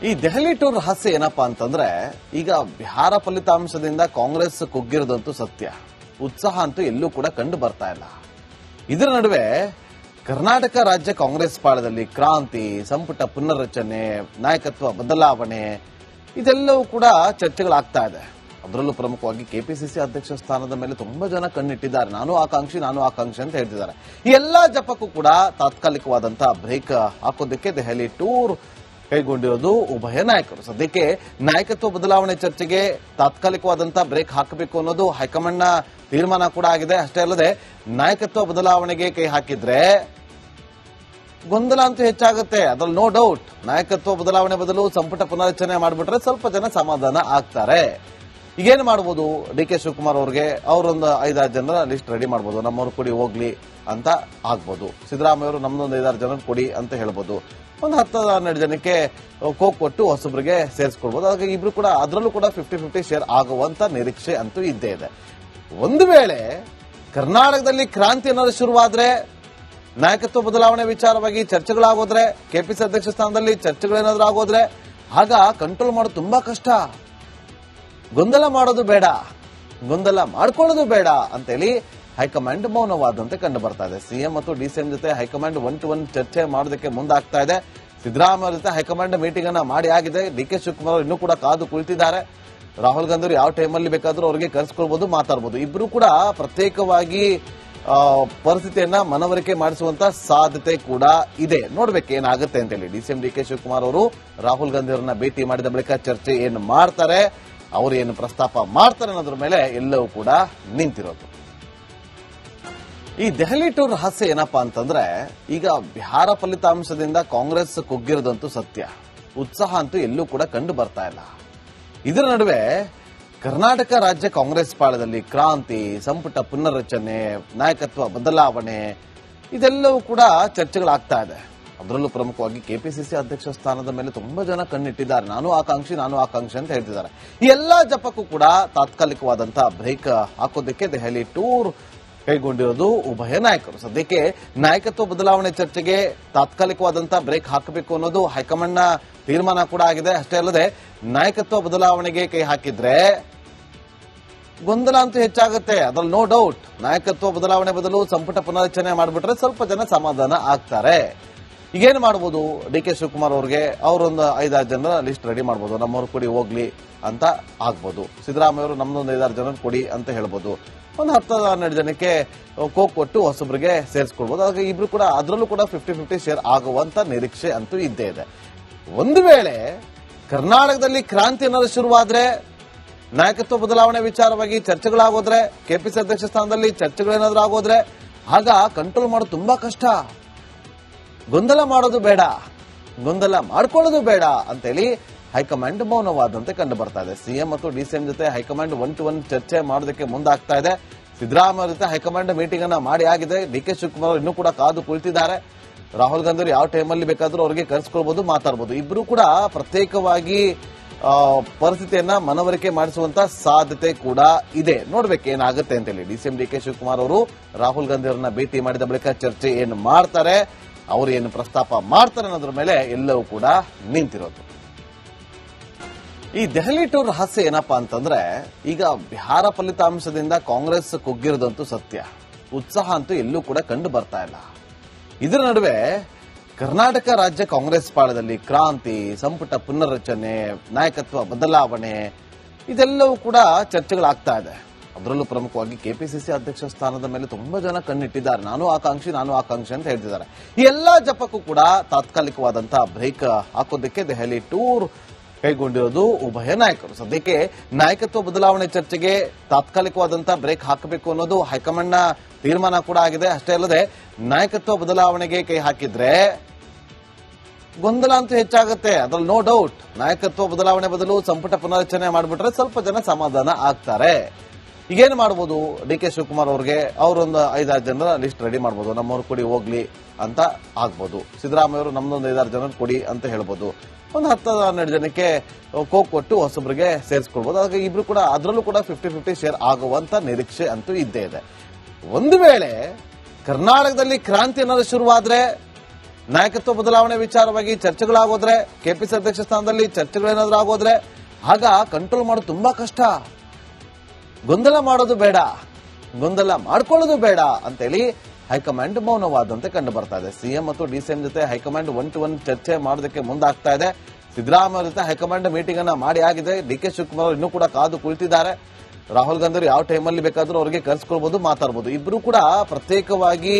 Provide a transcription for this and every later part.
ಈ ದೆಹಲಿ ಟೂರ್ ರಹಸ್ಯ ಏನಪ್ಪಾ ಅಂತಂದ್ರೆ, ಈಗ ಬಿಹಾರ ಫಲಿತಾಂಶದಿಂದ ಕಾಂಗ್ರೆಸ್ ಕುಗ್ಗಿರೋದಂತೂ ಸತ್ಯ. ಉತ್ಸಾಹ ಅಂತೂ ಎಲ್ಲೂ ಕೂಡ ಕಂಡು ಬರ್ತಾ ಇಲ್ಲ. ಇದರ ನಡುವೆ ಕರ್ನಾಟಕ ರಾಜ್ಯ ಕಾಂಗ್ರೆಸ್ ಪಾಳದಲ್ಲಿ ಕ್ರಾಂತಿ, ಸಂಪುಟ ಪುನರ್ರಚನೆ, ನಾಯಕತ್ವ ಬದಲಾವಣೆ ಇದೆಲ್ಲವೂ ಕೂಡ ಚರ್ಚೆಗಳಾಗ್ತಾ ಇದೆ. ಅದರಲ್ಲೂ ಪ್ರಮುಖವಾಗಿ ಕೆಪಿಸಿಸಿ ಅಧ್ಯಕ್ಷ ಸ್ಥಾನದ ಮೇಲೆ ತುಂಬಾ ಜನ ಕಣ್ಣಿಟ್ಟಿದ್ದಾರೆ. ನಾನು ಆಕಾಂಕ್ಷಿ ಅಂತ ಹೇಳ್ತಿದ್ದಾರೆ. ಈ ಎಲ್ಲಾ ಜಪಕ್ಕೂ ಕೂಡ ತಾತ್ಕಾಲಿಕವಾದಂತಹ ಬ್ರೇಕ್ ಹಾಕೋದಕ್ಕೆ ದೆಹಲಿ ಟೂರ್ ಕೈಗೊಂಡಿರೋದು ಉಭಯ ನಾಯಕರು. ಸದ್ಯಕ್ಕೆ ನಾಯಕತ್ವ ಬದಲಾವಣೆ ಚರ್ಚೆಗೆ ತಾತ್ಕಾಲಿಕವಾದಂತಹ ಬ್ರೇಕ್ ಹಾಕಬೇಕು ಅನ್ನೋದು ಹೈಕಮಾಂಡ್ನ ತೀರ್ಮಾನ ಕೂಡ ಆಗಿದೆ. ಅಷ್ಟೇ ಅಲ್ಲದೆ ನಾಯಕತ್ವ ಬದಲಾವಣೆಗೆ ಕೈ ಹಾಕಿದ್ರೆ ಗೊಂದಲ ಅಂತೂ ಹೆಚ್ಚಾಗುತ್ತೆ, ಅದ್ರಲ್ಲಿ ನೋ ಡೌಟ್. ನಾಯಕತ್ವ ಬದಲಾವಣೆ ಬದಲು ಸಂಪುಟ ಪುನರ್ರಚನೆ ಮಾಡಿಬಿಟ್ರೆ ಸ್ವಲ್ಪ ಜನ ಸಮಾಧಾನ ಆಗ್ತಾರೆ. ಈಗೇನು ಮಾಡ್ಬೋದು, ಡಿ ಕೆ ಶಿವಕುಮಾರ್ ಅವ್ರಿಗೆ ಅವರೊಂದು 5-6 ಜನರ ಲಿಸ್ಟ್ ರೆಡಿ ಮಾಡ್ಬೋದು. ನಮ್ಮವ್ರು ಕೊಡಿ ಹೋಗ್ಲಿ ಅಂತ ಆಗ್ಬೋದು. ಸಿದ್ದರಾಮಯ್ಯ ಅವರು ನಮ್ದೊಂದು 5-6 ಜನ ಕೊಡಿ ಅಂತ ಹೇಳ್ಬೋದು. ಒಂದು 10-12 ಜನಕ್ಕೆ ಕೋಕ್ ಕೊಟ್ಟು ಹೊಸಬ್ರಿಗೆ ಸೇರಿಸ್ಕೊಳ್ಬಹುದು. ಹಾಗಾಗಿ ಇಬ್ರು ಕೂಡ ಅದರಲ್ಲೂ ಕೂಡ 50-50 ಶೇರ್ ಆಗುವಂತ ನಿರೀಕ್ಷೆ ಅಂತೂ ಇದ್ದೇ ಇದೆ. ಒಂದು ವೇಳೆ ಕರ್ನಾಟಕದಲ್ಲಿ ಕ್ರಾಂತಿ ಏನಾದ್ರು ಶುರುವಾದ್ರೆ, ನಾಯಕತ್ವ ಬದಲಾವಣೆ ವಿಚಾರವಾಗಿ ಚರ್ಚೆಗಳಾಗೋದ್ರೆ, ಕೆಪಿಸಿ ಅಧ್ಯಕ್ಷ ಸ್ಥಾನದಲ್ಲಿ ಚರ್ಚೆಗಳೇನಾದ್ರೂ ಆಗೋದ್ರೆ ಆಗ ಕಂಟ್ರೋಲ್ ಮಾಡೋದು ತುಂಬಾ ಕಷ್ಟ. ಗೊಂದಲ ಮಾಡೋದು ಬೇಡ, ಗೊಂದಲ ಮಾಡ್ಕೊಳ್ಳೋದು ಬೇಡ ಅಂತೇಳಿ ಹೈಕಮಾಂಡ್ ಮೌನವಾದಂತೆ ಕಂಡು ಬರ್ತಾ ಇದೆ. ಸಿಎಂ ಮತ್ತು ಡಿಸಿಎಂ ಜೊತೆ ಹೈಕಮಾಂಡ್ 1-to-1 ಚರ್ಚೆ ಮಾಡೋದಕ್ಕೆ ಮುಂದಾಗ್ತಾ ಇದೆ. ಸಿದ್ದರಾಮಯ್ಯ ಜೊತೆ ಹೈಕಮಾಂಡ್ ಮೀಟಿಂಗ್ ಅನ್ನ ಮಾಡಿ ಆಗಿದೆ. ಡಿ ಕೆ ಶಿವಕುಮಾರ್ ಇನ್ನೂ ಕೂಡ ಕಾದು ಕುಳಿತಿದ್ದಾರೆ. ರಾಹುಲ್ ಗಾಂಧಿ ಯಾವ ಟೈಮಲ್ಲಿ ಬೇಕಾದ್ರೂ ಅವರಿಗೆ ಕರೆಸ್ಕೊಳ್ಬಹುದು, ಮಾತಾಡಬಹುದು. ಇಬ್ರು ಕೂಡ ಪ್ರತ್ಯೇಕವಾಗಿ ಪರಿಸ್ಥಿತಿಯನ್ನ ಮನವರಿಕೆ ಮಾಡಿಸುವಂತ ಸಾಧ್ಯತೆ ಕೂಡ ಇದೆ. ನೋಡ್ಬೇಕು ಏನಾಗುತ್ತೆ ಅಂತೇಳಿ. ಡಿಸಿಎಂ ಡಿ ಕೆ ಶಿವಕುಮಾರ್ ಅವರು ರಾಹುಲ್ ಗಾಂಧಿ ಅವರನ್ನ ಭೇಟಿ ಮಾಡಿದ ಬಳಿಕ ಚರ್ಚೆ ಏನು ಮಾಡ್ತಾರೆ, ಅವರು ಏನು ಪ್ರಸ್ತಾಪ ಮಾಡ್ತಾರೆ ಅನ್ನೋದ್ರ ಮೇಲೆ ಎಲ್ಲವೂ ಕೂಡ ನಿಂತಿರೋದು. ಈ ದೆಹಲಿ ಟೂರ್ ರಹಸ್ಯ ಏನಪ್ಪಾ ಅಂತಂದ್ರೆ, ಈಗ ಬಿಹಾರ ಫಲಿತಾಂಶದಿಂದ ಕಾಂಗ್ರೆಸ್ ಕುಗ್ಗಿರೋದಂತೂ ಸತ್ಯ. ಉತ್ಸಾಹ ಅಂತೂ ಎಲ್ಲೂ ಕೂಡ ಕಂಡು ಬರ್ತಾ ಇಲ್ಲ. ಇದರ ನಡುವೆ ಕರ್ನಾಟಕ ರಾಜ್ಯ ಕಾಂಗ್ರೆಸ್ ಪಾಳದಲ್ಲಿ ಕ್ರಾಂತಿ, ಸಂಪುಟ ಪುನರ್ರಚನೆ, ನಾಯಕತ್ವ ಬದಲಾವಣೆ ಇದೆಲ್ಲವೂ ಕೂಡ ಚರ್ಚೆಗಳಾಗ್ತಾ ಇದೆ. ಅದರಲ್ಲೂ ಪ್ರಮುಖವಾಗಿ ಕೆಪಿಸಿಸಿ ಅಧ್ಯಕ್ಷ ಸ್ಥಾನದ ಮೇಲೆ ತುಂಬಾ ಜನ ಕಣ್ಣಿಟ್ಟಿದ್ದಾರೆ. ನಾನು ಆಕಾಂಕ್ಷಿ ಅಂತ ಹೇಳ್ತಿದ್ದಾರೆ. ಈ ಎಲ್ಲಾ ಜಪಕ್ಕೂ ಕೂಡ ತಾತ್ಕಾಲಿಕವಾದಂತಹ ಬ್ರೇಕ್ ಹಾಕೋದಕ್ಕೆ ದೆಹಲಿ ಟೂರ್ ಕೈಗೊಂಡಿರೋದು ಉಭಯ ನಾಯಕರು. ಸದ್ಯಕ್ಕೆ ನಾಯಕತ್ವ ಬದಲಾವಣೆ ಚರ್ಚೆಗೆ ತಾತ್ಕಾಲಿಕವಾದಂತಹ ಬ್ರೇಕ್ ಹಾಕಬೇಕು ಅನ್ನೋದು ಹೈಕಮಾಂಡ್ನ ತೀರ್ಮಾನ ಕೂಡ ಆಗಿದೆ. ಅಷ್ಟೇ ಅಲ್ಲದೆ ನಾಯಕತ್ವ ಬದಲಾವಣೆಗೆ ಕೈ ಹಾಕಿದ್ರೆ ಗೊಂದಲ ಅಂತೂ ಹೆಚ್ಚಾಗುತ್ತೆ, ಅದ್ರಲ್ಲಿ ನೋ ಡೌಟ್. ನಾಯಕತ್ವ ಬದಲಾವಣೆ ಬದಲು ಸಂಪುಟ ಪುನರ್ರಚನೆ ಮಾಡಿಬಿಟ್ರೆ ಸ್ವಲ್ಪ ಜನ ಸಮಾಧಾನ ಆಗ್ತಾರೆ. ಈಗೇನು ಮಾಡ್ಬೋದು, ಡಿ ಕೆ ಶಿವಕುಮಾರ್ ಅವ್ರಿಗೆ ಅವರೊಂದು 5-6 ಜನರ ಲಿಸ್ಟ್ ರೆಡಿ ಮಾಡ್ಬೋದು. ನಮ್ಮವ್ರು ಕೊಡಿ ಹೋಗ್ಲಿ ಅಂತ ಆಗ್ಬೋದು. ಸಿದ್ದರಾಮಯ್ಯ ಅವರು ನಮ್ದೊಂದು 5-6 ಜನ ಕೊಡಿ ಅಂತ ಹೇಳ್ಬೋದು. ಒಂದು 10-12 ಜನಕ್ಕೆ ಕೋಕ್ ಕೊಟ್ಟು ಹೊಸಬ್ರಿಗೆ ಸೇರಿಸ್ಕೊಳ್ಬಹುದು. ಹಾಗಾಗಿ ಇಬ್ರು ಕೂಡ ಅದರಲ್ಲೂ ಕೂಡ 50-50 ಶೇರ್ ಆಗುವಂತ ನಿರೀಕ್ಷೆ ಅಂತೂ ಇದ್ದೇ ಇದೆ. ಒಂದು ವೇಳೆ ಕರ್ನಾಟಕದಲ್ಲಿ ಕ್ರಾಂತಿ ಏನಾದ್ರು ಶುರುವಾದ್ರೆ, ನಾಯಕತ್ವ ಬದಲಾವಣೆ ವಿಚಾರವಾಗಿ ಚರ್ಚೆಗಳಾಗೋದ್ರೆ, ಕೆಪಿಸಿ ಅಧ್ಯಕ್ಷ ಸ್ಥಾನದಲ್ಲಿ ಚರ್ಚೆಗಳೇನಾದ್ರೂ ಆಗೋದ್ರೆ ಆಗ ಕಂಟ್ರೋಲ್ ಮಾಡೋದು ತುಂಬಾ ಕಷ್ಟ. ಗೊಂದಲ ಮಾಡೋದು ಬೇಡ, ಗೊಂದಲ ಮಾಡ್ಕೊಳ್ಳೋದು ಬೇಡ ಅಂತೇಳಿ ಹೈಕಮಾಂಡ್ ಮೌನವಾದಂತೆ ಕಂಡು ಬರ್ತಾ ಇದೆ. ಸಿಎಂ ಮತ್ತು ಡಿಸಿಎಂ ಜೊತೆ ಹೈಕಮಾಂಡ್ 1-to-1 ಚರ್ಚೆ ಮಾಡೋದಕ್ಕೆ ಮುಂದಾಗ್ತಾ ಇದೆ. ಸಿದ್ದರಾಮಯ್ಯ ಜೊತೆ ಹೈಕಮಾಂಡ್ ಮೀಟಿಂಗ್ ಅನ್ನ ಮಾಡಿ ಆಗಿದೆ. ಡಿ ಕೆ ಶಿವಕುಮಾರ್ ಇನ್ನೂ ಕೂಡ ಕಾದು ಕುಳಿತಿದ್ದಾರೆ. ರಾಹುಲ್ ಗಾಂಧಿ ಯಾವ ಟೈಮಲ್ಲಿ ಬೇಕಾದ್ರೂ ಅವರಿಗೆ ಕರೆಸ್ಕೊಳ್ಬಹುದು, ಮಾತಾಡಬಹುದು. ಇಬ್ರು ಕೂಡ ಪ್ರತ್ಯೇಕವಾಗಿ ಪರಿಸ್ಥಿತಿಯನ್ನ ಮನವರಿಕೆ ಮಾಡಿಸುವಂತ ಸಾಧ್ಯತೆ ಕೂಡ ಇದೆ. ನೋಡ್ಬೇಕು ಏನಾಗುತ್ತೆ ಅಂತೇಳಿ. ಡಿಸಿಎಂ ಡಿ ಕೆ ಶಿವಕುಮಾರ್ ಅವರು ರಾಹುಲ್ ಗಾಂಧಿ ಅವರನ್ನ ಭೇಟಿ ಮಾಡಿದ ಬಳಿಕ ಚರ್ಚೆ ಏನು ಮಾಡ್ತಾರೆ, ಅವರು ಏನು ಪ್ರಸ್ತಾಪ ಮಾಡ್ತಾರೆ ಅನ್ನೋದ್ರ ಮೇಲೆ ಎಲ್ಲವೂ ಕೂಡ ನಿಂತಿರೋದು. ಈ ದೆಹಲಿ ಟೂರ್ ರಹಸ್ಯ ಏನಪ್ಪಾ ಅಂತಂದ್ರೆ, ಈಗ ಬಿಹಾರ ಫಲಿತಾಂಶದಿಂದ ಕಾಂಗ್ರೆಸ್ ಕುಗ್ಗಿರೋದಂತೂ ಸತ್ಯ. ಉತ್ಸಾಹ ಅಂತೂ ಎಲ್ಲೂ ಕೂಡ ಕಂಡು ಬರ್ತಾ ಇಲ್ಲ. ಇದರ ನಡುವೆ ಕರ್ನಾಟಕ ರಾಜ್ಯ ಕಾಂಗ್ರೆಸ್ ಪಾಳದಲ್ಲಿ ಕ್ರಾಂತಿ, ಸಂಪುಟ ಪುನರ್ರಚನೆ, ನಾಯಕತ್ವ ಬದಲಾವಣೆ ಇದೆಲ್ಲವೂ ಕೂಡ ಚರ್ಚೆಗಳಾಗ್ತಾ ಇದೆ. ಅದರಲ್ಲೂ ಪ್ರಮುಖವಾಗಿ ಕೆಪಿಸಿಸಿ ಅಧ್ಯಕ್ಷ ಸ್ಥಾನದ ಮೇಲೆ ತುಂಬಾ ಜನ ಕಣ್ಣಿಟ್ಟಿದ್ದಾರೆ. ನಾನು ಆಕಾಂಕ್ಷಿ ಅಂತ ಹೇಳ್ತಿದ್ದಾರೆ. ಈ ಎಲ್ಲಾ ಜಪಕ್ಕೂ ಕೂಡ ತಾತ್ಕಾಲಿಕವಾದಂತಹ ಬ್ರೇಕ್ ಹಾಕೋದಕ್ಕೆ ದೆಹಲಿ ಟೂರ್ ಕೈಗೊಂಡಿರೋದು ಉಭಯ ನಾಯಕರು. ಸದ್ಯಕ್ಕೆ ನಾಯಕತ್ವ ಬದಲಾವಣೆ ಚರ್ಚೆಗೆ ತಾತ್ಕಾಲಿಕವಾದಂತಹ ಬ್ರೇಕ್ ಹಾಕಬೇಕು ಅನ್ನೋದು ಹೈಕಮಾಂಡ್ನ ತೀರ್ಮಾನ ಕೂಡ ಆಗಿದೆ. ಅಷ್ಟೇ ಅಲ್ಲದೆ ನಾಯಕತ್ವ ಬದಲಾವಣೆಗೆ ಕೈ ಹಾಕಿದ್ರೆ ಗೊಂದಲ ಅಂತೂ ಹೆಚ್ಚಾಗುತ್ತೆ, ಅದ್ರಲ್ಲಿ ನೋ ಡೌಟ್. ನಾಯಕತ್ವ ಬದಲಾವಣೆ ಬದಲು ಸಂಪುಟ ಪುನರ್ರಚನೆ ಮಾಡಿಬಿಟ್ರೆ ಸ್ವಲ್ಪ ಜನ ಸಮಾಧಾನ ಆಗ್ತಾರೆ. ಈಗೇನು ಮಾಡ್ಬೋದು, ಡಿ ಕೆ ಶಿವಕುಮಾರ್ ಅವ್ರಿಗೆ ಅವರೊಂದು 5-6 ಜನರ ಲಿಸ್ಟ್ ರೆಡಿ ಮಾಡ್ಬೋದು. ನಮ್ಮವ್ರು ಕೊಡಿ ಹೋಗ್ಲಿ ಅಂತ ಆಗ್ಬೋದು. ಸಿದ್ದರಾಮಯ್ಯ ಅವರು ನಮ್ದೊಂದು 5-6 ಜನ ಕೊಡಿ ಅಂತ ಹೇಳ್ಬೋದು. ಒಂದು 10-12 ಜನಕ್ಕೆ ಕೋಕ್ ಕೊಟ್ಟು ಹೊಸಬ್ರಿಗೆ ಸೇರಿಸ್ಕೊಳ್ಬಹುದು. ಹಾಗಾಗಿ ಇಬ್ರು ಕೂಡ ಅದರಲ್ಲೂ ಕೂಡ 50-50 ಶೇರ್ ಆಗುವಂತ ನಿರೀಕ್ಷೆ ಅಂತೂ ಇದ್ದೇ ಇದೆ. ಒಂದು ವೇಳೆ ಕರ್ನಾಟಕದಲ್ಲಿ ಕ್ರಾಂತಿ ಏನಾದ್ರು ಶುರುವಾದ್ರೆ, ನಾಯಕತ್ವ ಬದಲಾವಣೆ ವಿಚಾರವಾಗಿ ಚರ್ಚೆಗಳಾಗೋದ್ರೆ, ಕೆಪಿಸಿ ಅಧ್ಯಕ್ಷ ಸ್ಥಾನದಲ್ಲಿ ಚರ್ಚೆಗಳೇನಾದ್ರೂ ಆಗೋದ್ರೆ ಆಗ ಕಂಟ್ರೋಲ್ ಮಾಡೋದು ತುಂಬಾ ಕಷ್ಟ. ಗೊಂದಲ ಮಾಡೋದು ಬೇಡ, ಗೊಂದಲ ಮಾಡ್ಕೊಳ್ಳೋದು ಬೇಡ ಅಂತೇಳಿ ಹೈಕಮಾಂಡ್ ಮೌನವಾದಂತೆ ಕಂಡು ಬರ್ತಾ ಇದೆ. ಸಿಎಂ ಮತ್ತು ಡಿಸಿಎಂ ಜೊತೆ ಹೈಕಮಾಂಡ್ 1-to-1 ಚರ್ಚೆ ಮಾಡೋದಕ್ಕೆ ಮುಂದಾಗ್ತಾ ಇದೆ. ಸಿದ್ದರಾಮಯ್ಯ ಜೊತೆ ಹೈಕಮಾಂಡ್ ಮೀಟಿಂಗ್ ಅನ್ನ ಮಾಡಿ ಆಗಿದೆ. ಡಿ.ಕೆ. ಶಿವಕುಮಾರ್ ಇನ್ನೂ ಕೂಡ ಕಾದು ಕುಳಿತಿದ್ದಾರೆ. ರಾಹುಲ್ ಗಾಂಧಿ ಯಾವ ಟೈಮಲ್ಲಿ ಬೇಕಾದ್ರೂ ಅವರಿಗೆ ಕರೆಸ್ಕೊಳ್ಬಹುದು, ಮಾತಾಡಬಹುದು. ಇಬ್ರು ಕೂಡ ಪ್ರತ್ಯೇಕವಾಗಿ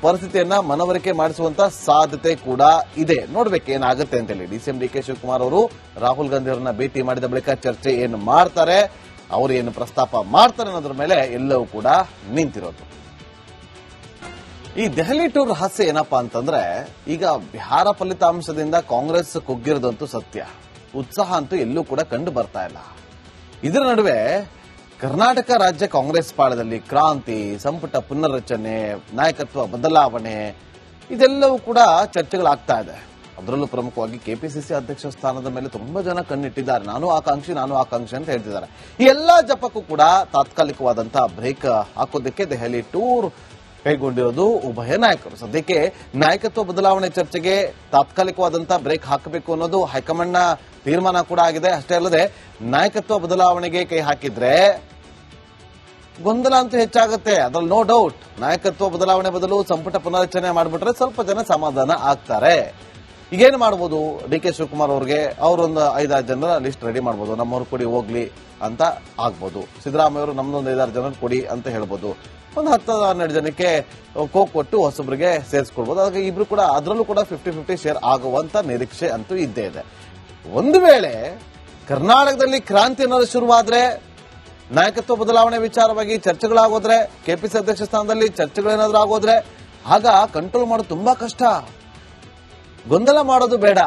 ಪರಿಸ್ಥಿತಿಯನ್ನ ಮನವರಿಕೆ ಮಾಡಿಸುವಂತ ಸಾಧ್ಯತೆ ಕೂಡ ಇದೆ. ನೋಡ್ಬೇಕು ಏನಾಗುತ್ತೆ ಅಂತೇಳಿ. ಡಿಸಿಎಂ ಡಿ.ಕೆ. ಶಿವಕುಮಾರ್ ಅವರು ರಾಹುಲ್ ಗಾಂಧಿ ಅವರನ್ನ ಭೇಟಿ ಮಾಡಿದ ಬಳಿಕ ಚರ್ಚೆ ಏನು ಮಾಡ್ತಾರೆ, ಅವರು ಏನು ಪ್ರಸ್ತಾಪ ಮಾಡ್ತಾರೆ ಅನ್ನೋದ್ರ ಮೇಲೆ ಎಲ್ಲವೂ ಕೂಡ ನಿಂತಿರೋದು. ಈ ದೆಹಲಿ ಟೂರ್ ರಹಸ್ಯ ಏನಪ್ಪಾ ಅಂತಂದ್ರೆ, ಈಗ ಬಿಹಾರ ಫಲಿತಾಂಶದಿಂದ ಕಾಂಗ್ರೆಸ್ ಕುಗ್ಗಿರೋದಂತೂ ಸತ್ಯ. ಉತ್ಸಾಹ ಅಂತೂ ಎಲ್ಲೂ ಕೂಡ ಕಂಡು ಬರ್ತಾ ಇಲ್ಲ. ಇದರ ನಡುವೆ ಕರ್ನಾಟಕ ರಾಜ್ಯ ಕಾಂಗ್ರೆಸ್ ಪಾಳದಲ್ಲಿ ಕ್ರಾಂತಿ, ಸಂಪುಟ ಪುನರ್ರಚನೆ, ನಾಯಕತ್ವ ಬದಲಾವಣೆ ಇದೆಲ್ಲವೂ ಕೂಡ ಚರ್ಚೆಗಳಾಗ್ತಾ ಇದೆ. ಅದರಲ್ಲೂ ಪ್ರಮುಖವಾಗಿ ಕೆಪಿಸಿಸಿ ಅಧ್ಯಕ್ಷ ಸ್ಥಾನದ ಮೇಲೆ ತುಂಬಾ ಜನ ಕಣ್ಣಿಟ್ಟಿದ್ದಾರೆ. ನಾನು ಆಕಾಂಕ್ಷಿ ಅಂತ ಹೇಳ್ತಿದ್ದಾರೆ. ಈ ಎಲ್ಲಾ ಜಪಕ್ಕೂ ಕೂಡ ತಾತ್ಕಾಲಿಕವಾದಂತಹ ಬ್ರೇಕ್ ಹಾಕೋದಕ್ಕೆ ದೆಹಲಿ ಟೂರ್ ಕೈಗೊಂಡಿರೋದು ಉಭಯ ನಾಯಕರು. ಸದ್ಯಕ್ಕೆ ನಾಯಕತ್ವ ಬದಲಾವಣೆ ಚರ್ಚೆಗೆ ತಾತ್ಕಾಲಿಕವಾದಂತಹ ಬ್ರೇಕ್ ಹಾಕಬೇಕು ಅನ್ನೋದು ಹೈಕಮಾಂಡ್ನ ತೀರ್ಮಾನ ಕೂಡ ಆಗಿದೆ. ಅಷ್ಟೇ ಅಲ್ಲದೆ ನಾಯಕತ್ವ ಬದಲಾವಣೆಗೆ ಕೈ ಹಾಕಿದ್ರೆ ಗೊಂದಲ ಅಂತೂ ಹೆಚ್ಚಾಗುತ್ತೆ, ಅದ್ರಲ್ಲಿ ನೋ ಡೌಟ್. ನಾಯಕತ್ವ ಬದಲಾವಣೆ ಬದಲು ಸಂಪುಟ ಪುನರಚನೆ ಮಾಡಿಬಿಟ್ರೆ ಸ್ವಲ್ಪ ಜನ ಸಮಾಧಾನ ಆಗ್ತಾರೆ. ಈಗೇನು ಮಾಡ್ಬೋದು, ಡಿ.ಕೆ. ಶಿವಕುಮಾರ್ ಅವ್ರಿಗೆ ಅವರೊಂದು 5-6 ಜನರ ಲಿಸ್ಟ್ ರೆಡಿ ಮಾಡ್ಬೋದು. ನಮ್ಮವ್ರು ಕೊಡಿ ಹೋಗ್ಲಿ ಅಂತ ಆಗ್ಬೋದು. ಸಿದ್ದರಾಮಯ್ಯ ಅವರು ನಮ್ದೊಂದು 5-6 ಜನರು ಕೊಡಿ ಅಂತ ಹೇಳ್ಬೋದು. ಒಂದು 10-12 ಜನಕ್ಕೆ ಕೊಟ್ಟು ಹೊಸಬ್ರಿಗೆ ಸೇರಿಸ್ಕೊಳ್ಬಹುದು. ಹಾಗಾಗಿ ಇಬ್ರು ಕೂಡ ಅದರಲ್ಲೂ ಕೂಡ 50-50 ಶೇರ್ ಆಗುವಂತ ನಿರೀಕ್ಷೆ ಅಂತೂ ಇದ್ದೇ ಇದೆ. ಒಂದು ವೇಳೆ ಕರ್ನಾಟಕದಲ್ಲಿ ಕ್ರಾಂತಿ ಅನ್ನೋದು ಶುರುವಾದ್ರೆ, ನಾಯಕತ್ವ ಬದಲಾವಣೆ ವಿಚಾರವಾಗಿ ಚರ್ಚೆಗಳಾಗೋದ್ರೆ, ಕೆಪಿಸಿ ಅಧ್ಯಕ್ಷ ಸ್ಥಾನದಲ್ಲಿ ಚರ್ಚೆಗಳೇನಾದ್ರೂ ಆಗೋದ್ರೆ ಆಗ ಕಂಟ್ರೋಲ್ ಮಾಡೋದು ತುಂಬಾ ಕಷ್ಟ. ಗೊಂದಲ ಮಾಡೋದು ಬೇಡ,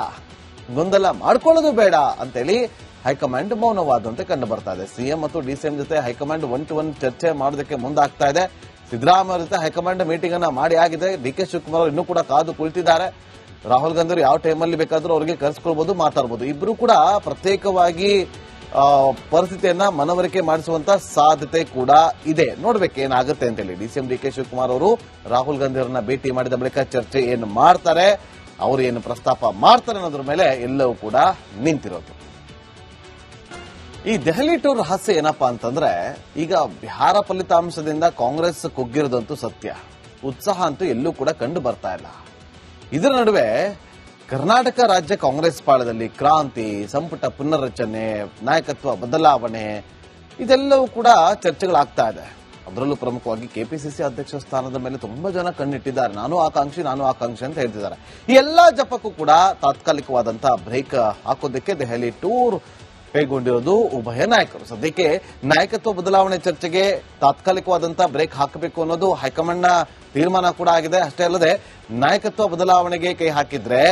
ಗೊಂದಲ ಮಾಡ್ಕೊಳ್ಳೋದು ಬೇಡ ಅಂತೇಳಿ ಹೈಕಮಾಂಡ್ ಮೌನವಾದಂತೆ ಕಂಡು ಬರ್ತಾ ಇದೆ. ಸಿಎಂ ಮತ್ತು ಡಿಸಿಎಂ ಜೊತೆ ಹೈಕಮಾಂಡ್ 1-to-1 ಚರ್ಚೆ ಮಾಡೋದಕ್ಕೆ ಮುಂದಾಗ್ತಾ ಇದೆ. ಸಿದ್ದರಾಮಯ್ಯ ಜೊತೆ ಹೈಕಮಾಂಡ್ ಮೀಟಿಂಗ್ ಅನ್ನ ಮಾಡಿ ಆಗಿದೆ. ಡಿ.ಕೆ. ಶಿವಕುಮಾರ್ ಇನ್ನೂ ಕೂಡ ಕಾದು ಕುಳಿತಿದ್ದಾರೆ. ರಾಹುಲ್ ಗಾಂಧಿ ಯಾವ ಟೈಮಲ್ಲಿ ಬೇಕಾದ್ರೂ ಅವರಿಗೆ ಕರೆಸ್ಕೊಳ್ಬಹುದು, ಮಾತಾಡಬಹುದು. ಇಬ್ರು ಕೂಡ ಪ್ರತ್ಯೇಕವಾಗಿ ಪರಿಸ್ಥಿತಿಯನ್ನ ಮನವರಿಕೆ ಮಾಡಿಸುವಂತ ಸಾಧ್ಯತೆ ಕೂಡ ಇದೆ. ನೋಡ್ಬೇಕು ಏನಾಗುತ್ತೆ ಅಂತೇಳಿ. ಡಿಸಿಎಂ ಡಿ.ಕೆ. ಶಿವಕುಮಾರ್ ಅವರು ರಾಹುಲ್ ಗಾಂಧಿ ಅವರನ್ನ ಭೇಟಿ ಮಾಡಿದ ಬಳಿಕ ಚರ್ಚೆ ಏನು ಮಾಡ್ತಾರೆ, ಅವರು ಏನು ಪ್ರಸ್ತಾಪ ಮಾಡ್ತಾರೆ ಅನ್ನೋದ್ರ ಮೇಲೆ ಎಲ್ಲವೂ ಕೂಡ ನಿಂತಿರೋದು. ಈ ದೆಹಲಿ ಟೂರ್ ರಹಸ್ಯ ಏನಪ್ಪಾ ಅಂತಂದ್ರೆ, ಈಗ ಬಿಹಾರ ಫಲಿತಾಂಶದಿಂದ ಕಾಂಗ್ರೆಸ್ ಕುಗ್ಗಿರೋದಂತೂ ಸತ್ಯ. ಉತ್ಸಾಹ ಅಂತೂ ಎಲ್ಲೂ ಕೂಡ ಕಂಡು ಬರ್ತಾ ಇಲ್ಲ. ಇದರ ನಡುವೆ ಕರ್ನಾಟಕ ರಾಜ್ಯ ಕಾಂಗ್ರೆಸ್ ಪಾಳದಲ್ಲಿ ಕ್ರಾಂತಿ, ಸಂಪುಟ ಪುನರ್ರಚನೆ, ನಾಯಕತ್ವ ಬದಲಾವಣೆ ಇದೆಲ್ಲವೂ ಕೂಡ ಚರ್ಚೆಗಳಾಗ್ತಾ ಇದೆ. ಅದರಲ್ಲೂ ಪ್ರಮುಖವಾಗಿ ಕೆಪಿಸಿಸಿ ಅಧ್ಯಕ್ಷ ಸ್ಥಾನದ ಮೇಲೆ ತುಂಬಾ ಜನ ಕಣ್ಣಿಟ್ಟಿದ್ದಾರೆ. ನಾನು ಆಕಾಂಕ್ಷಿ ಅಂತ ಹೇಳ್ತಿದ್ದಾರೆ. ಈ ಎಲ್ಲಾ ಜಪಕ್ಕೂ ಕೂಡ ತಾತ್ಕಾಲಿಕವಾದಂತಹ ಬ್ರೇಕ್ ಹಾಕೋದಕ್ಕೆ ದೆಹಲಿ ಟೂರ್ ಕೈಗೊಂಡಿರೋದು ಉಭಯ ನಾಯಕರು. ಸದ್ಯಕ್ಕೆ ನಾಯಕತ್ವ ಬದಲಾವಣೆ ಚರ್ಚೆಗೆ ತಾತ್ಕಾಲಿಕವಾದಂತಹ ಬ್ರೇಕ್ ಹಾಕಬೇಕು ಅನ್ನೋದು ಹೈಕಮಾಂಡ್ನ ತೀರ್ಮಾನ ಕೂಡ ಆಗಿದೆ. ಅಷ್ಟೇ ಅಲ್ಲದೆ ನಾಯಕತ್ವ ಬದಲಾವಣೆಗೆ ಕೈ ಹಾಕಿದ್ರೆ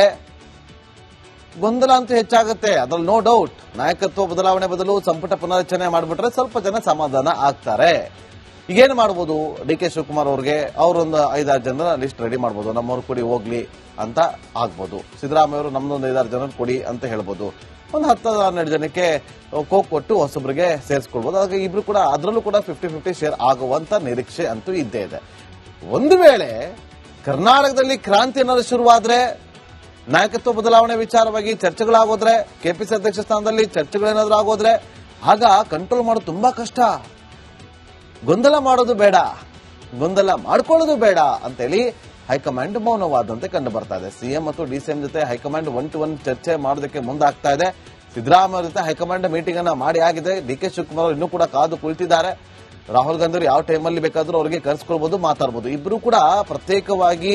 ಗೊಂದಲ ಅಂತೂ ಹೆಚ್ಚಾಗುತ್ತೆ, ಅದ್ರಲ್ಲಿ ನೋ ಡೌಟ್. ನಾಯಕತ್ವ ಬದಲಾವಣೆ ಬದಲು ಸಂಪುಟ ಪುನರಚನೆ ಮಾಡಿಬಿಟ್ರೆ ಸ್ವಲ್ಪ ಜನ ಸಮಾಧಾನ ಆಗ್ತಾರೆ. ಈಗೇನು ಮಾಡ್ಬೋದು, ಡಿ.ಕೆ. ಶಿವಕುಮಾರ್ ಅವ್ರಿಗೆ ಅವರೊಂದು 5-6 ಜನರ ಲಿಸ್ಟ್ ರೆಡಿ ಮಾಡ್ಬೋದು. ನಮ್ಮವ್ರು ಕೊಡಿ ಹೋಗ್ಲಿ ಅಂತ ಆಗ್ಬೋದು. ಸಿದ್ದರಾಮಯ್ಯ ಅವರು ನಮ್ದೊಂದು 5-6 ಜನರು ಕೊಡಿ ಅಂತ ಹೇಳ್ಬೋದು. ಒಂದು 10-12 ಜನಕ್ಕೆ ಕೊಟ್ಟು ಹೊಸಬ್ರಿಗೆ ಸೇರಿಸ್ಕೊಳ್ಬಹುದು. ಹಾಗಾಗಿ ಇಬ್ರು ಕೂಡ ಅದರಲ್ಲೂ ಕೂಡ 50-50 ಶೇರ್ ಆಗುವಂತ ನಿರೀಕ್ಷೆ ಅಂತೂ ಇದ್ದೇ ಇದೆ. ಒಂದು ವೇಳೆ ಕರ್ನಾಟಕದಲ್ಲಿ ಕ್ರಾಂತಿ ಅನ್ನೋದು ಶುರುವಾದ್ರೆ, ನಾಯಕತ್ವ ಬದಲಾವಣೆ ವಿಚಾರವಾಗಿ ಚರ್ಚೆಗಳಾಗೋದ್ರೆ, ಕೆಪಿಸಿ ಅಧ್ಯಕ್ಷ ಸ್ಥಾನದಲ್ಲಿ ಚರ್ಚೆಗಳೇನಾದ್ರೂ ಆಗೋದ್ರೆ ಆಗ ಕಂಟ್ರೋಲ್ ಮಾಡೋದು ತುಂಬಾ ಕಷ್ಟ. ಗೊಂದಲ ಮಾಡೋದು ಬೇಡ, ಗೊಂದಲ ಮಾಡ್ಕೊಳ್ಳೋದು ಬೇಡ ಅಂತೇಳಿ ಹೈಕಮಾಂಡ್ ಮೌನವಾದಂತೆ ಕಂಡು ಬರ್ತಾ ಇದೆ. ಸಿಎಂ ಮತ್ತು ಡಿಸಿಎಂ ಜೊತೆ ಹೈಕಮಾಂಡ್ 1-to-1 ಚರ್ಚೆ ಮಾಡೋದಕ್ಕೆ ಮುಂದಾಗ್ತಾ ಇದೆ. ಸಿದ್ದರಾಮಯ್ಯ ಜೊತೆ ಹೈಕಮಾಂಡ್ ಮೀಟಿಂಗ್ ಅನ್ನ ಮಾಡಿ ಆಗಿದೆ. ಡಿ.ಕೆ. ಶಿವಕುಮಾರ್ ಇನ್ನೂ ಕೂಡ ಕಾದು ಕುಳಿತಿದ್ದಾರೆ. ರಾಹುಲ್ ಗಾಂಧಿ ಯಾವ ಟೈಮಲ್ಲಿ ಬೇಕಾದ್ರೂ ಅವರಿಗೆ ಕರೆಸ್ಕೊಳ್ಬಹುದು, ಮಾತಾಡಬಹುದು. ಇಬ್ರು ಕೂಡ ಪ್ರತ್ಯೇಕವಾಗಿ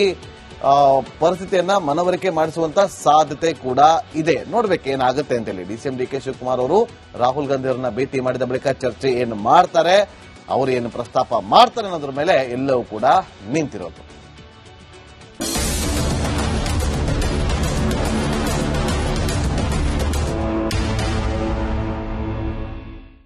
ಪರಿಸ್ಥಿತಿಯನ್ನ ಮನವರಿಕೆ ಮಾಡಿಸುವಂತ ಸಾಧ್ಯತೆ ಕೂಡ ಇದೆ. ನೋಡ್ಬೇಕು ಏನಾಗುತ್ತೆ ಅಂತೇಳಿ. ಡಿಸಿಎಂ ಡಿ.ಕೆ. ಶಿವಕುಮಾರ್ ಅವರು ರಾಹುಲ್ ಗಾಂಧಿ ಅವರನ್ನ ಭೇಟಿ ಮಾಡಿದ ಬಳಿಕ ಚರ್ಚೆ ಏನು ಮಾಡ್ತಾರೆ, ಅವರು ಏನು ಪ್ರಸ್ತಾಪ ಮಾಡ್ತಾರೆ ಅನ್ನೋದ್ರ ಮೇಲೆ ಎಲ್ಲವೂ ಕೂಡ ನಿಂತಿರೋದು.